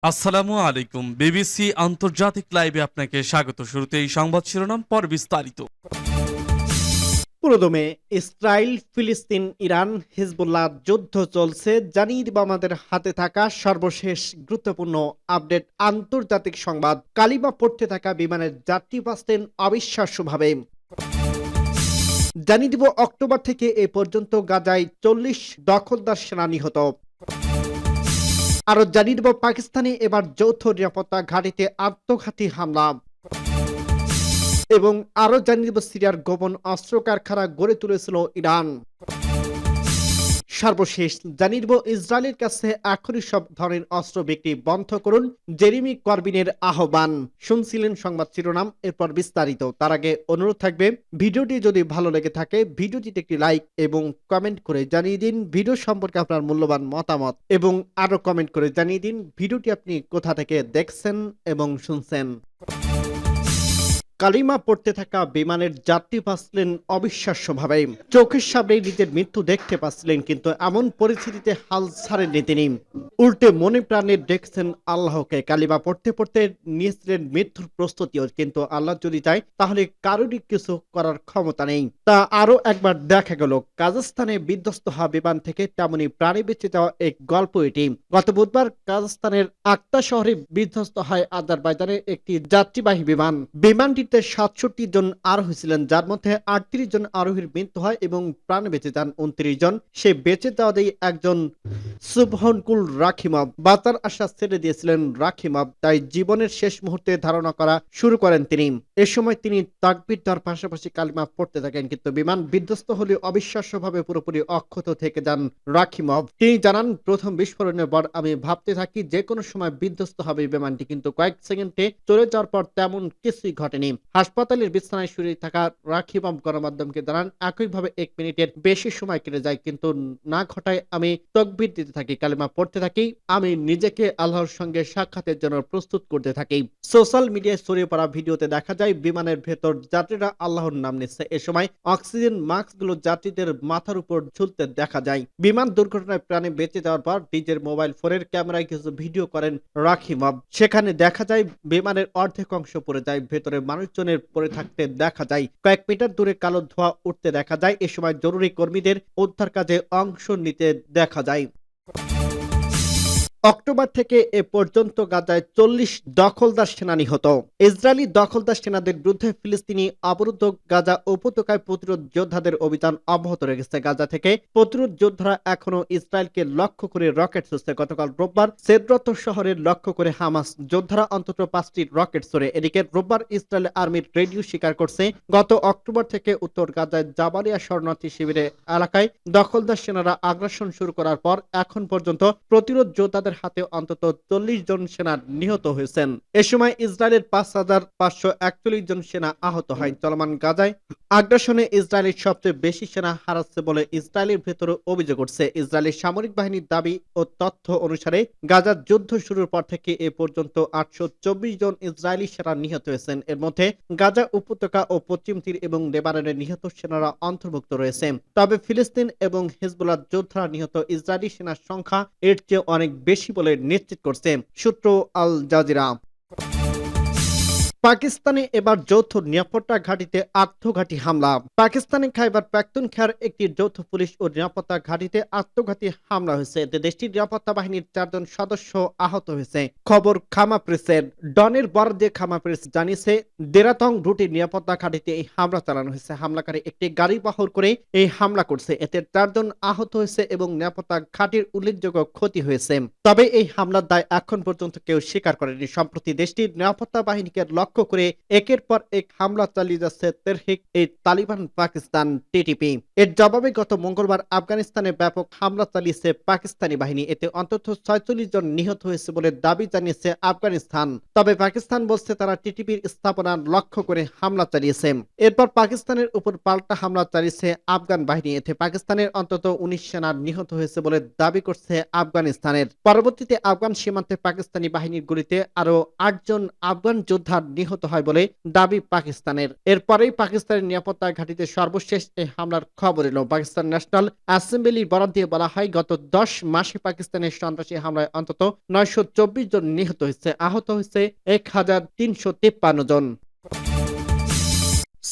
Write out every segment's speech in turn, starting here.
আসসালামু আলাইকুম। বিবিসি আন্তর্জাতিক লাইভে আপনাকে স্বাগত। শুরুতেই সংবাদ শিরোনাম, পর বিস্তারিত। পুরোদমে ইসরায়েল, ফিলিস্তিন, ইরান, হিজবুল্লাহ যুদ্ধ চলছে, জানিয়ে দিব আমাদের হাতে থাকা সর্বশেষ গুরুত্বপূর্ণ আপডেট। আন্তর্জাতিক সংবাদ। কালিমা পড়তে থাকা বিমানের যাত্রী বাঁচলেন অবিশ্বাস্যভাবে। জানিয়ে দিব অক্টোবর থেকে এ পর্যন্ত গাজায় 40 দখলদার সেনা নিহত। আরো জানিয়ে দিব পাকিস্তানে এবার যৌথ নিরাপত্তা ঘাঁটিতে আত্মঘাতী হামলা। এবং আরো জানিয়ে দিব সিরিয়ার গোপন অস্ত্র কারখানা গড়ে তুলেছিল ইরান। সর্বশেষ জানিয়ে দিব ইসরায়েলের কাছে এখনই সব ধরনের অস্ত্র বিক্রি বন্ধ করুন, জেরেমি করবিনের আহ্বান। শুনছিলেন সংবাদ শিরোনাম, এরপর বিস্তারিত। তার আগে অনুরোধ থাকবে, ভিডিওটি যদি ভালো লেগে থাকে ভিডিওটিতে একটি লাইক এবং কমেন্ট করে জানিয়ে দিন ভিডিও সম্পর্কে আপনার মূল্যবান মতামত, এবং আরো কমেন্ট করে জানিয়ে দিন ভিডিওটি আপনি কোথা থেকে দেখছেন এবং শুনছেন। কালিমা পড়তে থাকা বিমানের যাত্রী বাঁচলেন অবিশ্বাস্যভাবে। চোখের সামনে নিজের মৃত্যু দেখতে পাচ্ছিলেন, কিন্তু এমন পরিস্থিতিতে হাল ছাড়েননি তিনি। উল্টে মনে প্রাণে দেখছেন আল্লাহকে। কালিমা পড়তে পড়তে নিয়েছিলেন মৃত্যুর প্রস্তুতিও, কিন্তু আল্লাহ যদি চায় তাহলে কারোরই কিছু করার ক্ষমতা নেই। তা আরো একবার দেখা গেল কাজাখস্তানে বিধ্বস্ত হওয়া বিমান থেকে তেমনি প্রাণে বেঁচে যাওয়া এক গল্প এটি। গত বুধবার কাজাখস্তানের আক্তা শহরে বিধ্বস্ত হয় আজারবাইজানের একটি যাত্রীবাহী বিমান। বিমানটি 67 জন আরোহী ছিলেন, যার মধ্যে 38 জন আরোহীর মৃত্যু হয় এবং প্রাণ বেঁচে যান 29 জন। সে বেঁচে যাওয়াতেই একজন সুবহানকুল রাখিমভ বাঁচার আশা ছেড়ে দিয়েছিলেন। রাখিমভ তাই জীবনের শেষ মুহূর্তে ধারণা করা শুরু করেন তিনি। এ সময় তিনি তাকবীর দেওয়ার পাশাপাশি কালিমা পড়তে থাকেন, কিন্তু বিমান বিধ্বস্ত হলে অবিশ্বাস্যভাবে পুরোপুরি অক্ষত থেকে যান রাখিমভ। তিনি জানান, প্রথম বিস্ফোরণের পর আমি ভাবতে থাকি যে কোনো সময় বিধ্বস্ত হবে বিমানটি, কিন্তু কয়েক সেকেন্ডে চলে যাওয়ার পর তেমন কিছুই ঘটেনি। হাসপাতালের বিছানায় শুয়ে থাকা রাখিমভ গণমাধ্যমকে জানান, একইভাবে 1 মিনিটের বেশি সময় কেটে যায়, কিন্তু না ঘটায় আমি তাকবীর দিতে থাকি, কালিমা পড়তে থাকি, আমি নিজেকে আল্লাহর সঙ্গে সাক্ষাতের জন্য প্রস্তুত করতে থাকি। সোশ্যাল মিডিয়ায় ছড়িয়ে পড়া ভিডিওতে দেখা যায় বিমানের ভেতর যাত্রীরা আল্লাহর নাম নিচ্ছে। এ সময় অক্সিজেন মাস্কগুলো যাত্রীদের মাথার উপর ঝুলতে দেখা যায়। বিমান দুর্ঘটনায় প্রাণে বেঁচে যাওয়ার পর নিজের মোবাইল ফোনের ক্যামেরায় কিছু ভিডিও করেন রাখিমভ। সেখানে দেখা যায় বিমানের অর্ধেক অংশ পড়ে যায়, ভেতরে মানুষজনের পড়ে থাকতে দেখা যায়, কয়েক মিটার দূরে কালো ধোঁয়া উঠতে দেখা যায়। এ সময় জরুরি কর্মীদের উদ্ধার কাজে অংশ নিতে দেখা যায়। অক্টোবর থেকে এ পর্যন্ত গাজায় 40 দখলদার সেনা নিহত। ইসরায়েলি দখলদার সেনাদের বিরুদ্ধে ফিলিস্তিনি অবরুদ্ধ গাজা উপত্যকায় প্রতিরোধ যোদ্ধাদের অভিযান অব্যাহত রেখেছে। গাজা থেকে প্রতিরোধ যোদ্ধারা এখনো ইসরায়েলকে লক্ষ্য করে রকেট ছুড়ছে। গতকাল রোববার সেদ্রত শহরের লক্ষ্য করে হামাস যোদ্ধারা অন্তত 5টি রকেট ছোড়ে। এদিকে রোববার ইসরায়েল আর্মির রেডিও স্বীকার করছে, গত অক্টোবর থেকে উত্তর গাজায় জাবালিয়া শরণার্থী শিবিরে এলাকায় দখলদার সেনারা আগ্রাসন শুরু করার পর এখন পর্যন্ত প্রতিরোধ যোদ্ধাদের হাতে অন্তত 40 জন সেনা নিহত হয়েছেন। এ সময় ইসরায়েলের 5541 জন সেনা আহত হয়। চলমান গাজায় আগ্রাসনে ইসরায়েলের সবচেয়ে বেশি সেনা হারাচ্ছে বলে ইসরায়েলের ভেতরে অভিযোগ উঠছে। ইসরায়েলের সামরিক বাহিনীর দাবি ও তথ্য অনুসারে গাজার যুদ্ধ শুরুর পর থেকে এ পর্যন্ত 824 জন ইসরায়েলি সেনা নিহত হয়েছেন। এর মধ্যে গাজা উপত্যকা ও পশ্চিম তীর এবং লেবাননের নিহত সেনারা অন্তর্ভুক্ত রয়েছে। তবে ফিলিস্তিন এবং হিজবুল্লাহ যোদ্ধারা নিহত ইসরায়েলি সেনার সংখ্যা এর চেয়ে অনেক বেশি বলে নিশ্চিত করছে সূত্র আল জাজিরা। পাকিস্তানে এবার যৌথ নিরাপত্তা ঘাঁটিতে আত্মঘাতী হামলা। পাকিস্তানে খাইবার পাখতুনখোয়ার একটি যৌথ পুলিশ ও নিরাপত্তা ঘাঁটিতে আত্মঘাতী হামলা হয়েছে। এতে দেশটির নিরাপত্তা বাহিনীর 4 জন সদস্য আহত হয়েছে। খবর খামা প্রেসের। ডনের বরাদ্দে খামা প্রেস জানিয়েছে, দেরাতং রুটের নিরাপত্তা ঘাঁটিতে এই হামলা চালানো হয়েছে। হামলাকারী একটি গাড়ি বহর করে এই হামলা করছে। এতে 4 জন আহত হয়েছে এবং নিরাপত্তা ঘাঁটির উল্লেখযোগ্য ক্ষতি হয়েছে। তবে এই হামলার দায় এখন পর্যন্ত কেউ স্বীকার করেনি। সম্প্রতি দেশটির নিরাপত্তা বাহিনীকে লক্ষ্য করে একের পর এক হামলা চালিয়ে যাচ্ছে তেহরিক-ই-তালিবান পাকিস্তান টিটিপি। এর জবাবে গত মঙ্গলবার আফগানিস্তানে ব্যাপক হামলা চালিয়েছে পাকিস্তানি বাহিনী। এতে অন্তত 46 জন নিহত হয়েছে বলে দাবি জানিয়েছে আফগানিস্তান। তবে পাকিস্তান বলছে তারা টিটিপির স্থাপনা লক্ষ্য করে হামলা চালিয়েছে। এরপর পাকিস্তানের উপর পাল্টা হামলা চালিয়েছে আফগান বাহিনী। এতে পাকিস্তানের অন্তত 19 সেনা নিহত হয়েছে বলে দাবি করছে আফগানিস্তানের। পরবর্তীতে আফগান সীমান্তে পাকিস্তানি বাহিনীর গুলিতে আরো 8 জন আফগান যোদ্ধার নিহত হয় বলে দাবি পাকিস্তানের। এরপরেই পাকিস্তানের নিরাপত্তা ঘাঁটিতে সর্বশেষ এই হামলার খবর এলো। পাকিস্তান ন্যাশনাল অ্যাসেম্বলির বরাত দিয়ে বলা হয়, গত 10 মাসে পাকিস্তানের সন্ত্রাসী হামলায় অন্তত 924 জন নিহত হয়েছে, আহত হয়েছে 1353 জন।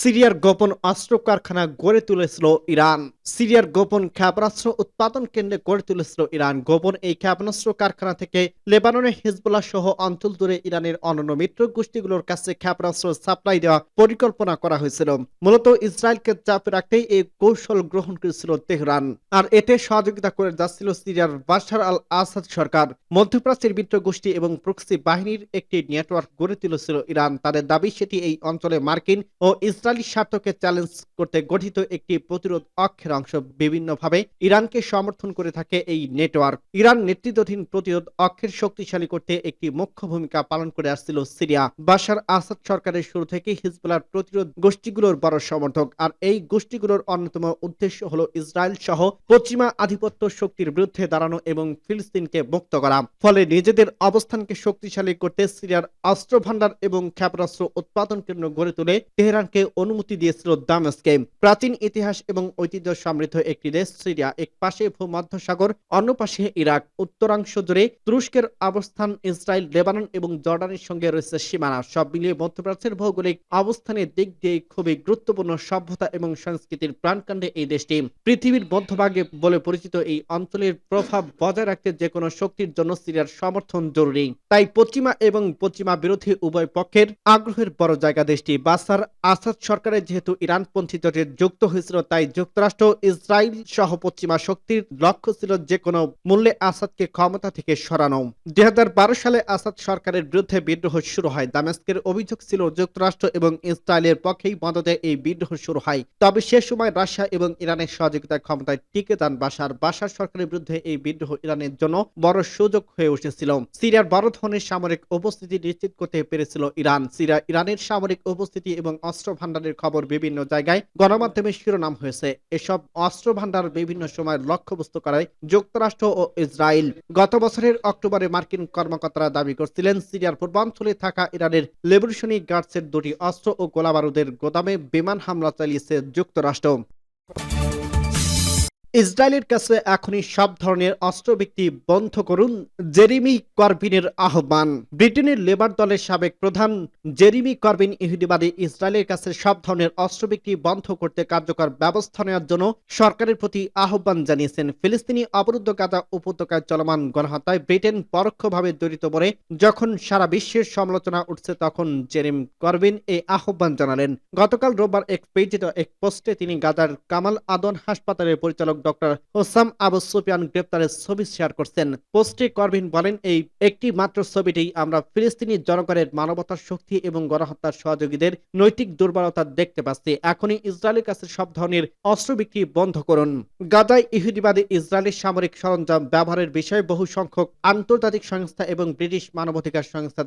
সিরিয়ার গোপন অস্ত্র কারখানা গড়ে তুলেছিল ইরান। সিরিয়ার গোপন ক্ষেপণাস্ত্র উৎপাদন কেন্দ্রে গড়ে তুলেছিল ইরান। গোপন এই ক্ষেপণাস্ত্র কারখানা থেকে লেবাননের হিজবুল্লাহ সহ অঞ্চল জুড়ে ইরানের অন্যান্য মিত্র গোষ্ঠীগুলোর কাছে ক্ষেপণাস্ত্র সাপ্লাই দেওয়া পরিকল্পনা করা হয়েছিল। মূলত ইসরায়েলকে চাপে রাখতেই এই কৌশল গ্রহণ করেছিল তেহরান, আর এতে সহযোগিতা করে যাচ্ছিল সিরিয়ার বাশার আল আসাদ সরকার। মধ্যপ্রাচ্যের মিত্র গোষ্ঠী এবং প্রক্সি বাহিনীর একটি নেটওয়ার্ক গড়ে তুলেছিল ইরান। তাদের দাবি সেটি এই অঞ্চলে মার্কিন ও ইসরায়েলি স্বার্থকে চ্যালেঞ্জ করতে গঠিত একটি প্রতিরোধ অক্ষের অংশ। বিভিন্নভাবে ইরানকে সমর্থন করে থাকে এই নেটওয়ার্ক। ইরান নেতৃত্বাধীন প্রতিরোধ অক্ষের শক্তিশালী করতে একটি মুখ্য ভূমিকা পালন করে আসছিল সিরিয়া। বাশার আসাদ সরকারের শুরু থেকে হিজবুল্লাহর প্রতিরোধ গোষ্ঠীগুলোর বড় সমর্থক, আর এই গোষ্ঠীগুলোর অন্যতম উদ্দেশ্য হলো ইসরায়েল সহ পশ্চিমা আধিপত্য শক্তির বিরুদ্ধে দাঁড়ানো এবং ফিলিস্তিনকে মুক্ত করা। ফলে নিজেদের অবস্থানকে শক্তিশালী করতে সিরিয়ার অস্ত্র ভান্ডার এবং ক্ষেপণাস্ত্র উৎপাদন কেন্দ্র গড়ে তুলে তেহরানকে অনুমতি দিয়েছিল দামেস্কে। প্রাচীন ইতিহাস এবং ঐতিহ্য সমৃদ্ধ একটি দেশ সিরিয়া, এক পাশে ভূমধ্যসাগর, অন্য পাশে ইরাক, উত্তরাংশ জুড়ে তুরস্কের অবস্থান, ইসরায়েল, লেবানন এবং জর্ডানের সঙ্গে রয়েছে সীমানা। সব মিলিয়ে মধ্যপ্রাচ্যের ভৌগোলিক অবস্থানের দিক দিয়ে খুবই গুরুত্বপূর্ণ সভ্যতা এবং সংস্কৃতির প্রাণকেন্দ্রে এই দেশটি। পৃথিবীর মধ্যভাগে বলে পরিচিত এই অঞ্চলের প্রভাব বজায় রাখতে যে কোনো শক্তির জন্য সিরিয়ার সমর্থন জরুরি। তাই পশ্চিমা এবং পশ্চিমা বিরোধী উভয় পক্ষের আগ্রহের বড় জায়গা দেশটি। বাশার আসাদ সরকারের যেহেতু ইরানপন্থী জোটে যুক্ত হয়েছিল, তাই যুক্তরাষ্ট্র, ইসরায়েল সহ পশ্চিমা শক্তির লক্ষ্য ছিল যে কোনো মূল্যে আসাদকে ক্ষমতা থেকে সরানো। 2012 সালে আসাদ সরকারের বিরুদ্ধে বিদ্রোহ শুরু হয়। দামেস্কের অভিযোগ ছিল যুক্তরাষ্ট্র এবং ইসরায়েলের পক্ষেই মদদে এই বিদ্রোহ শুরু হয়। তবে সে সময় রাশিয়া এবং ইরানের সহযোগিতায় ক্ষমতায় টিকে যান বাশার। বাশার সরকারের বিরুদ্ধে এই বিদ্রোহ ইরানের জন্য বড় সুযোগ হয়ে উঠেছিল। সিরিয়ার বড় ধরনের সামরিক উপস্থিতি নিশ্চিত করতে পেরেছিল ইরান। সিরিয়া ইরানের সামরিক উপস্থিতি এবং অস্ত্র ভান্ডারের খবর বিভিন্ন জায়গায় গণমাধ্যমে শিরোনাম হয়েছে। এসব অস্ত্র ভান্ডার বিভিন্ন সময় লক্ষ্যবস্তু করায় যুক্তরাষ্ট্র ও ইসরায়েল। গত বছরের অক্টোবরে মার্কিন কর্মকর্তারা দাবি করছিলেন সিরিয়ার পূর্বাঞ্চলে থাকা ইরানের রেভলিউশনারি গার্ডসের 2টি অস্ত্র ও গোলাবারুদের গোদামে বিমান হামলা চালিয়েছে যুক্তরাষ্ট্র। ইসরায়েলের কাছে এখনই সব ধরনের অস্ত্র বিক্রি বন্ধ করুন, জেরেমি করবিনের আহ্বান। ব্রিটেনের লেবার দলের সাবেক প্রধান জেরেমি করবিন ইহুদিবাদী ইসরায়েলের কাছে সব ধরনের অস্ত্র বিক্রি বন্ধ করতে কার্যকর ব্যবস্থা নেওয়ার জন্য সরকারের প্রতি আহ্বান জানিয়েছেন। ফিলিস্তিনি অবরুদ্ধ গাজা উপত্যকায় চলমান গণহত্যায় ব্রিটেন পরোক্ষভাবে জড়িত বলে যখন সারা বিশ্বের সমালোচনা উঠছে, তখন জেরেমি করবিন এই আহ্বান জানালেন। গতকাল রোববার এক পেজে এক পোস্টে তিনি গাজার কামাল আদন হাসপাতালের পরিচালক ডক্টর হোসাম আবু সুফিয়ান গ্রেপ্তারের ছবি শেয়ার করছেন। পোস্টে করবিন বলেন, এই একটি মাত্র ছবিতেই আমরা ফিলিস্তিনি জনগণের মানবতার শক্তি এবং গণহত্যার সহযোগীদের নৈতিক দুর্বলতা দেখতে পাচ্ছি। এখনই ইসরায়েলের কাছে সব ধরনের অস্ত্র বিক্রি বন্ধ করুন। গাজায় ইহুদিবাদী ইসরায়েলের সামরিক সরঞ্জাম ব্যবহারের বিষয়ে বহু সংখ্যক আন্তর্জাতিক সংস্থা এবং ব্রিটিশ মানবাধিকার সংস্থা